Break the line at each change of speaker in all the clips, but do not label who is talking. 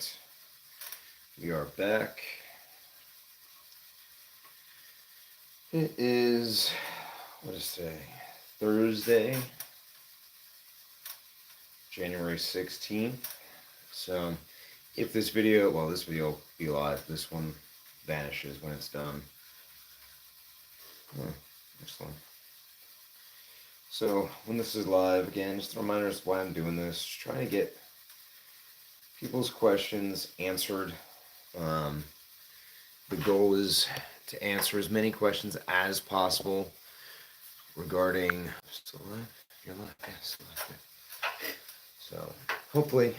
right, we are back. It is, what is today? Thursday, January 16th. So if this video, well, this video will be live. This one vanishes when it's done. Oh, excellent. So when this is live, again, just a reminder as to why I'm doing this. Just trying to get people's questions answered. The goal is to answer as many questions as possible regarding. Still live? You're live. Yeah, still live. So hopefully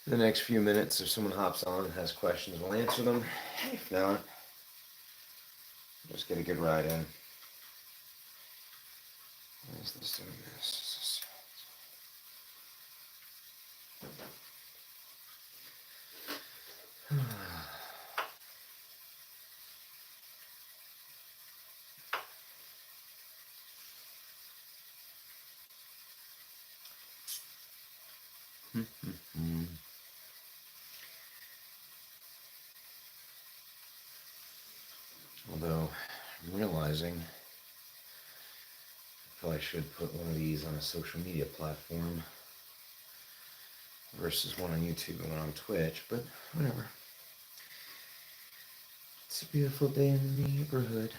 in the next few minutes, if someone hops on and has questions, we'll answer them. If not, just get a good ride in. Why is this doing this? Although I'm realizing I probably should put one of these on a social media platform versus one on YouTube and one on Twitch, but whatever. It's a beautiful day in the neighborhood.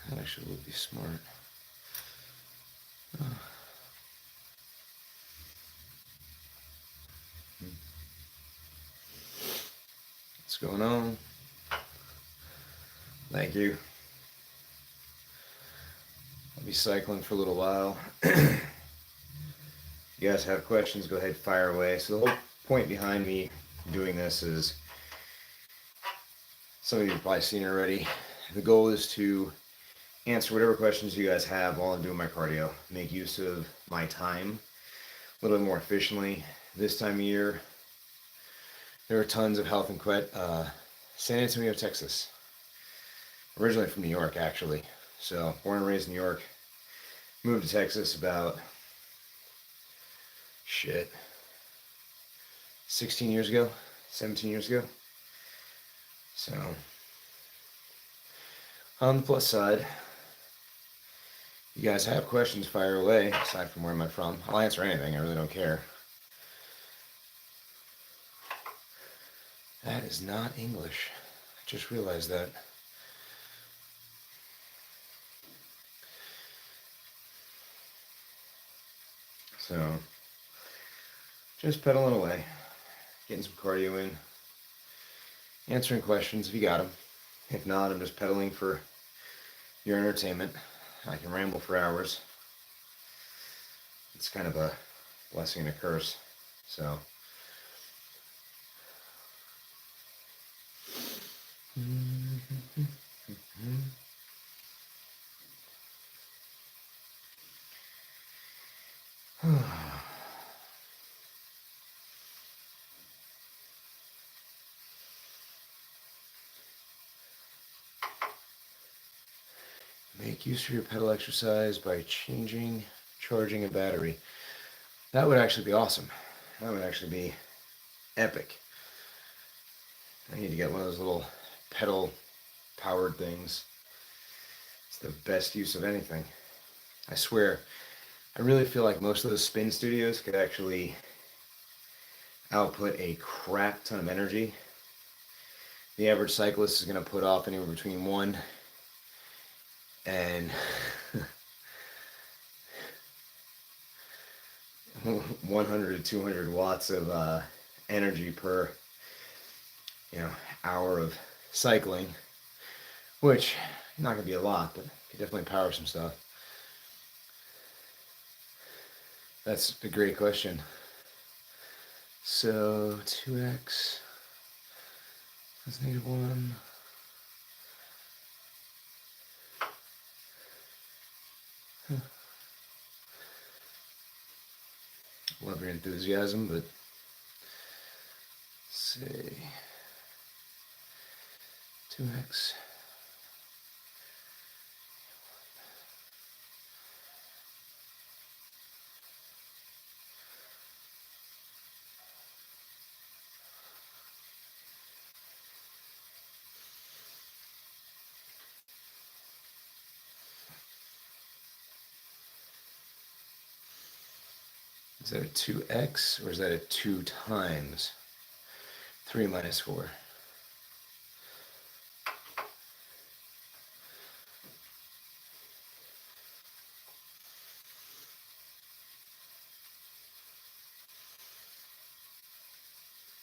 That actually would be smart. What's going on? Thank you. I'll be cycling for a little while. If you guys have questions, go ahead, fire away. So the whole point behind me doing this is, some of you have probably seen it already. The goal is to answer whatever questions you guys have while I'm doing my cardio. Make use of my time a little bit more efficiently. This time of year, there are tons of health and San Antonio, Texas. Originally from New York, actually. So, born and raised in New York. Moved to Texas about, 16 years ago, 17 years ago. So, on the plus side, you guys have questions, fire away, aside from where am I from. I'll answer anything, I really don't care. That is not English. I just realized that. So, just pedaling away, getting some cardio in, answering questions if you got them. If not, I'm just pedaling for your entertainment. I can ramble for hours. It's kind of a blessing and a curse. So, make use of your pedal exercise by charging a battery. That would actually be awesome. That would actually be epic. I need to get one of those little pedal powered things. It's the best use of anything. I swear, I really feel like most of those spin studios could actually output a crap ton of energy. The average cyclist is going to put off anywhere between 1 and 100 to 200 watts of energy per hour of cycling, which not gonna be a lot, but could definitely power some stuff. That's a great question. So 2x is -1. Love your enthusiasm, but say 2x. Is that a 2x or is that a 2 times 3 minus 4?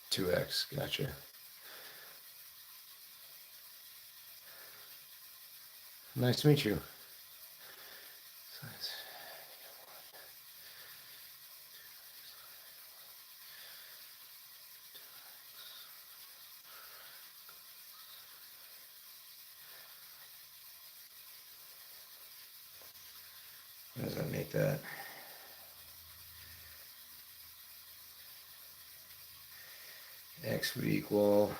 Two x, gotcha. Nice to meet you. What does that make that? X would equal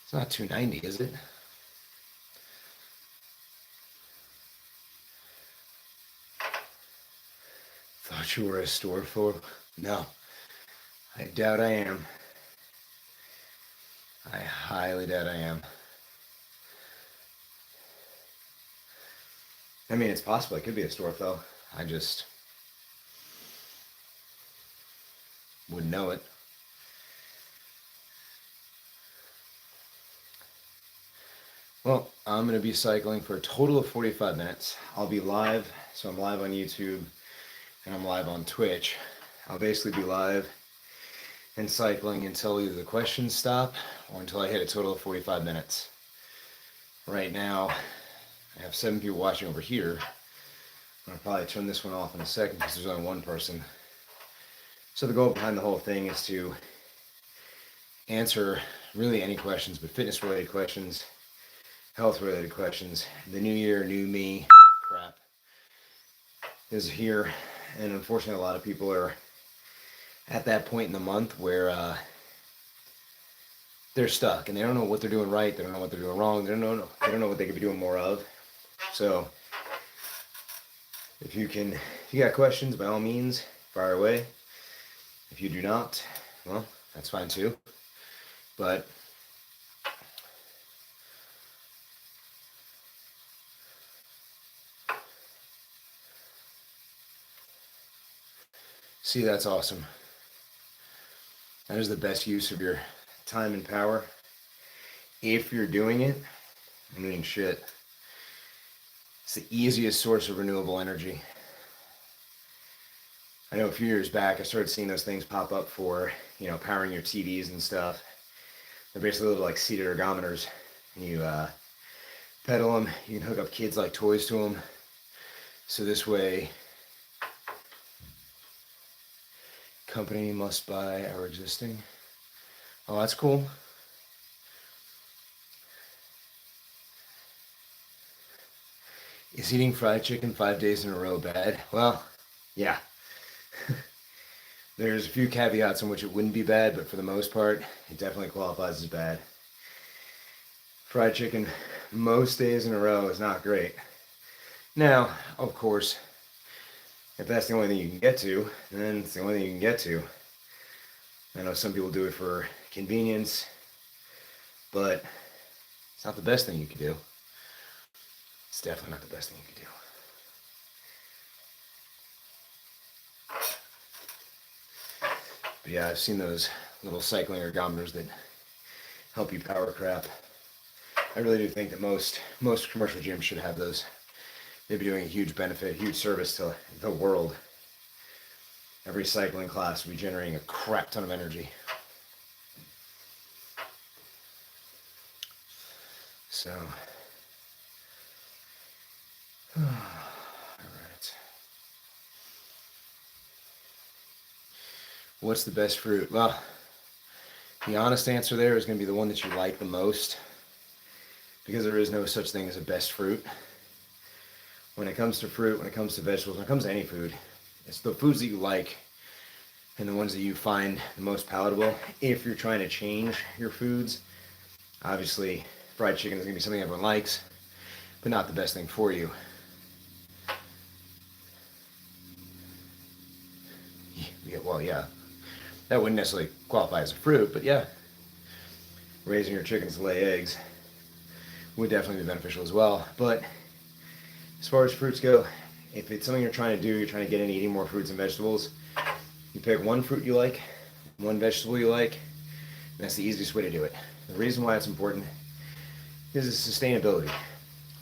it's not 290, is it? Thought you were a store for? No, I doubt I am. I highly doubt I am. I mean, it's possible. It could be a store though. I just wouldn't know it. Well, I'm going to be cycling for a total of 45 minutes. I'll be live, so I'm live on YouTube and I'm live on Twitch. I'll basically be live and cycling until either the questions stop or until I hit a total of 45 minutes. Right now, I have 7 people watching over here. I'll probably turn this one off in a second because there's only one person. So the goal behind the whole thing is to answer really any questions, but fitness-related questions, health-related questions. The new year, new me crap is here, and unfortunately a lot of people are at that point in the month where they're stuck and they don't know what they're doing right, they don't know what they're doing wrong, they don't know what they could be doing more of. So if you got questions, by all means, fire away. If you do not, well, that's fine too. But see, that's awesome. That is the best use of your time and power. If you're doing it, I mean, shit. It's the easiest source of renewable energy. I know a few years back, I started seeing those things pop up for, powering your TVs and stuff. They're basically little like seated ergometers. You pedal them, you can hook up kids like toys to them. So this way, company must buy our existing. Oh, that's cool. Is eating fried chicken 5 days in a row bad? Well, yeah. There's a few caveats in which it wouldn't be bad, but for the most part, it definitely qualifies as bad. Fried chicken most days in a row is not great. Now, of course, if that's the only thing you can get to, then it's the only thing you can get to. I know some people do it for convenience, but it's not the best thing you can do. It's definitely not the best thing you can do. But yeah, I've seen those little cycling ergometers that help you power crap. I really do think that most commercial gyms should have those. They'd be doing a huge benefit, huge service to the world. every cycling class will be generating a crap ton of energy. So, all right. What's the best fruit? Well, the honest answer there is going to be the one that you like the most, because there is no such thing as a best fruit. When it comes to fruit, when it comes to vegetables, when it comes to any food, it's the foods that you like and the ones that you find the most palatable. If you're trying to change your foods, obviously fried chicken is going to be something everyone likes, but not the best thing for you. Yeah, well, yeah, that wouldn't necessarily qualify as a fruit, but yeah, raising your chickens to lay eggs would definitely be beneficial as well. But as far as fruits go, if it's something you're trying to do, you're trying to get into eating more fruits and vegetables, you pick one fruit you like, one vegetable you like, and that's the easiest way to do it. The reason why it's important is sustainability.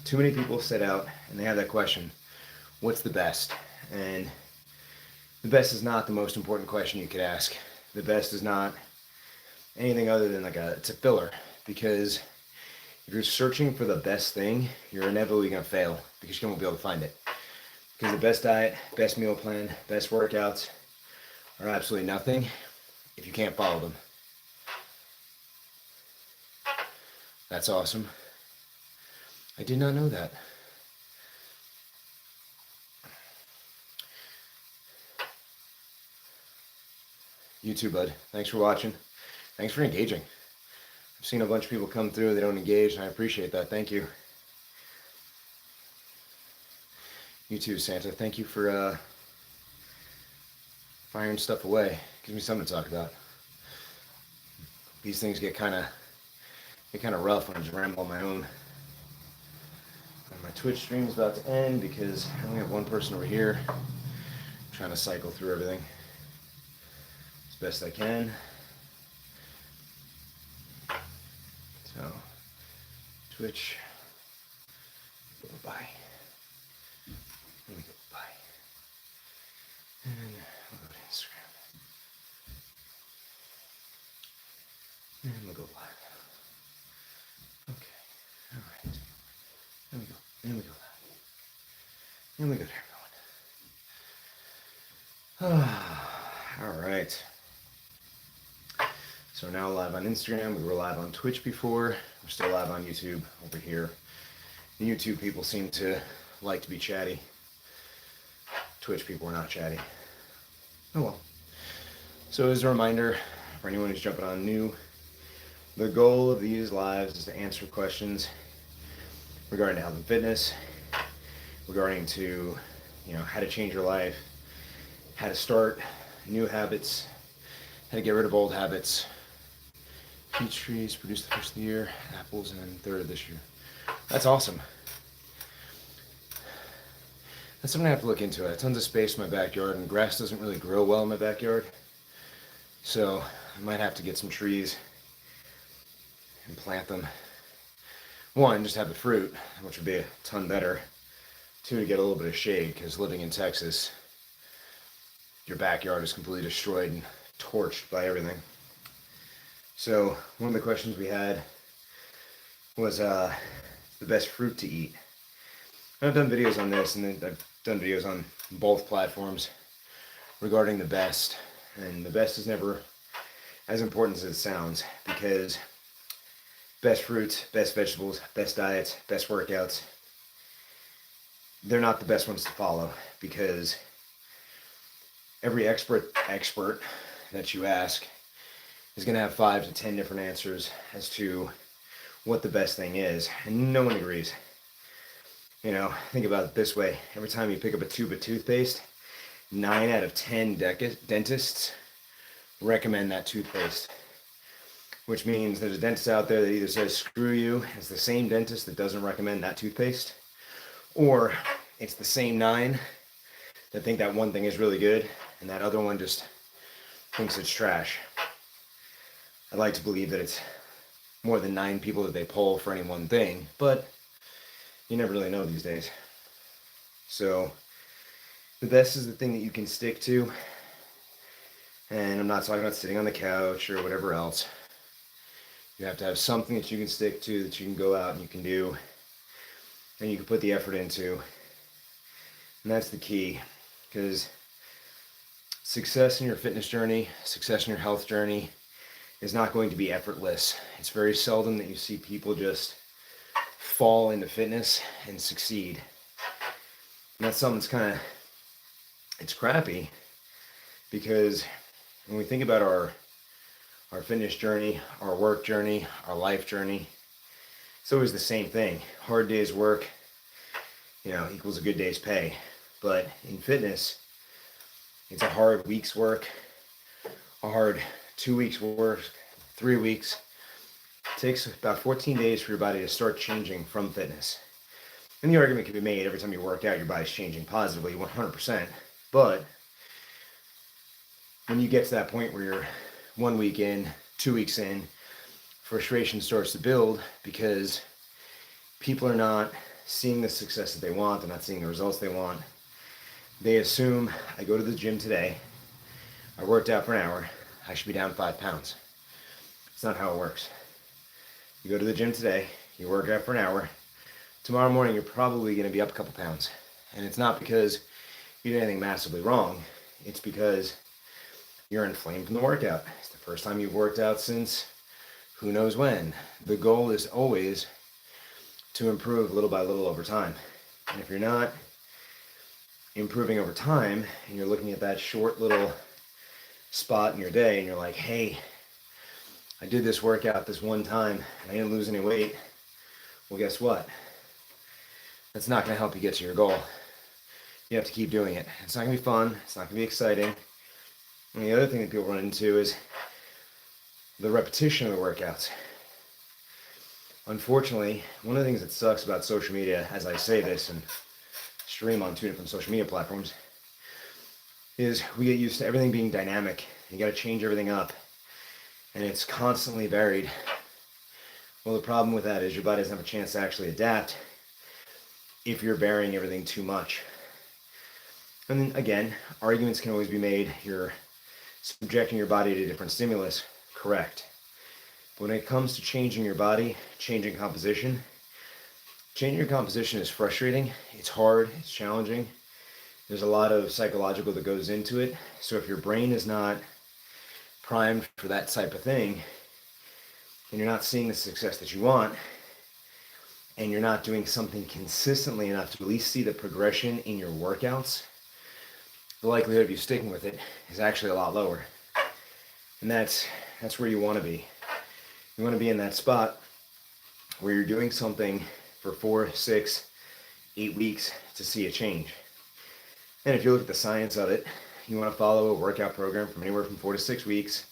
Too many people set out and they have that question, what's the best? And the best is not the most important question you could ask. The best is not anything other than it's a filler, because if you're searching for the best thing, you're inevitably going to fail because you won't be able to find it. Because the best diet, best meal plan, best workouts are absolutely nothing if you can't follow them. That's awesome. I did not know that. You too, bud. Thanks for watching. Thanks for engaging. I've seen a bunch of people come through, they don't engage, and I appreciate that. Thank you. You too, Santa. Thank you for firing stuff away. Gives me something to talk about. These things get kind of rough when I just ramble on my own. And my Twitch stream is about to end because I only have one person over here. I'm trying to cycle through everything as best I can. So, Twitch, bye. Let me go bye. And we'll go to Instagram. And we'll go live. Okay, all right. There we go. And we go live. And we go to everyone. All right. So we're now live on Instagram. We were live on Twitch before. We're still live on YouTube over here. The YouTube people seem to like to be chatty. Twitch people are not chatty. Oh well. So as a reminder, for anyone who's jumping on new, the goal of these lives is to answer questions regarding health and fitness, regarding to, how to change your life, how to start new habits, how to get rid of old habits. Peach trees produced the first of the year, apples, and then third of this year. That's awesome. That's something I have to look into. I have tons of space in my backyard, and grass doesn't really grow well in my backyard. So I might have to get some trees and plant them. One, just have the fruit, which would be a ton better. Two, to get a little bit of shade, because living in Texas, your backyard is completely destroyed and torched by everything. So one of the questions we had was the best fruit to eat. I've done videos on this, and then I've done videos on both platforms regarding the best. And the best is never as important as it sounds, because best fruits, best vegetables, best diets, best workouts, they're not the best ones to follow, because every expert that you ask is going to have 5 to 10 different answers as to what the best thing is, and no one agrees. Think about it this way. Every time you pick up a tube of toothpaste, 9 out of 10 dentists recommend that toothpaste, which means there's a dentist out there that either says screw you, it's the same dentist that doesn't recommend that toothpaste, or it's the same 9 that think that one thing is really good and that other one just thinks it's trash. I'd like to believe that it's more than 9 people that they poll for any one thing, but you never really know these days. So the best is the thing that you can stick to. And I'm not talking about sitting on the couch or whatever else. You have to have something that you can stick to, that you can go out and you can do, and you can put the effort into. And that's the key, because success in your fitness journey, success in your health journey is not going to be effortless. It's very seldom that you see people just fall into fitness and succeed. And that's something that's kind of, it's crappy, because when we think about our fitness journey, our work journey, our life journey, it's always the same thing. Hard day's work, equals a good day's pay. But in fitness, it's a hard week's work, a hard 2 weeks work, 3 weeks. It takes about 14 days for your body to start changing from fitness. And the argument can be made every time you work out, your body's changing positively, 100%. But when you get to that point where you're 1 week in, 2 weeks in, frustration starts to build because people are not seeing the success that they want. They're not seeing the results they want. They assume, I go to the gym today, I worked out for an hour, I should be down 5 pounds. It's not how it works. You go to the gym today, you work out for an hour, tomorrow morning you're probably going to be up a couple pounds. And it's not because you did anything massively wrong. It's because you're inflamed from the workout. It's the first time you've worked out since who knows when. The goal is always to improve little by little over time. And if you're not improving over time and you're looking at that short little spot in your day and you're like, hey, I did this workout this one time and I didn't lose any weight, well, guess what? That's not going to help you get to your goal. You have to keep doing it. It's not going to be fun. It's not going to be exciting. And the other thing that people run into is the repetition of the workouts. Unfortunately, one of the things that sucks about social media, as I say this and stream on 2 different social media platforms, is we get used to everything being dynamic. You got to change everything up, and it's constantly varied. Well, the problem with that is your body doesn't have a chance to actually adapt if you're varying everything too much. And then again, arguments can always be made. You're subjecting your body to different stimulus, correct. But when it comes to changing your body, changing your composition is frustrating. It's hard, it's challenging. There's a lot of psychological that goes into it. So if your brain is not primed for that type of thing, and you're not seeing the success that you want, and you're not doing something consistently enough to at least see the progression in your workouts, the likelihood of you sticking with it is actually a lot lower. And that's where you want to be. You want to be in that spot where you're doing something for 4, 6, 8 weeks to see a change. And if you look at the science of it, you want to follow a workout program from anywhere from 4 to 6 weeks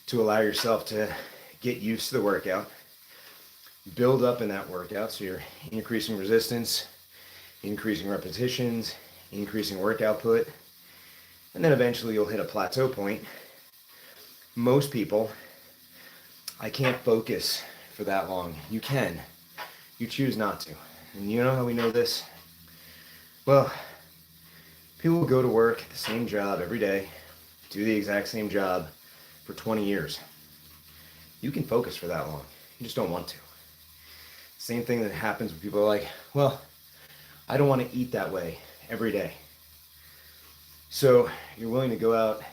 to allow yourself to get used to the workout, build up in that workout so you're increasing resistance, increasing repetitions, increasing work output, and then eventually you'll hit a plateau point. Most people, I can't focus for that long. You can. You choose not to. And you know how we know this? Well, people will go to work at the same job every day, do the exact same job for 20 years. You can focus for that long. You just don't want to. Same thing that happens when people are like, well, I don't want to eat that way every day. So you're willing to go out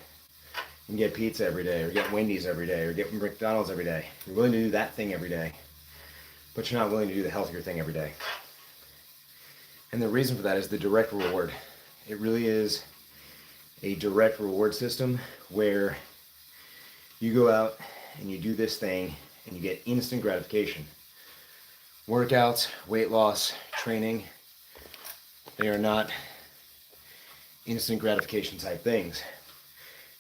and get pizza every day, or get Wendy's every day, or get McDonald's every day. You're willing to do that thing every day, but you're not willing to do the healthier thing every day. And the reason for that is the direct reward. It really is a direct reward system where you go out and you do this thing and you get instant gratification. Workouts, weight loss, training, they are not instant gratification type things.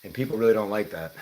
And people really don't like that.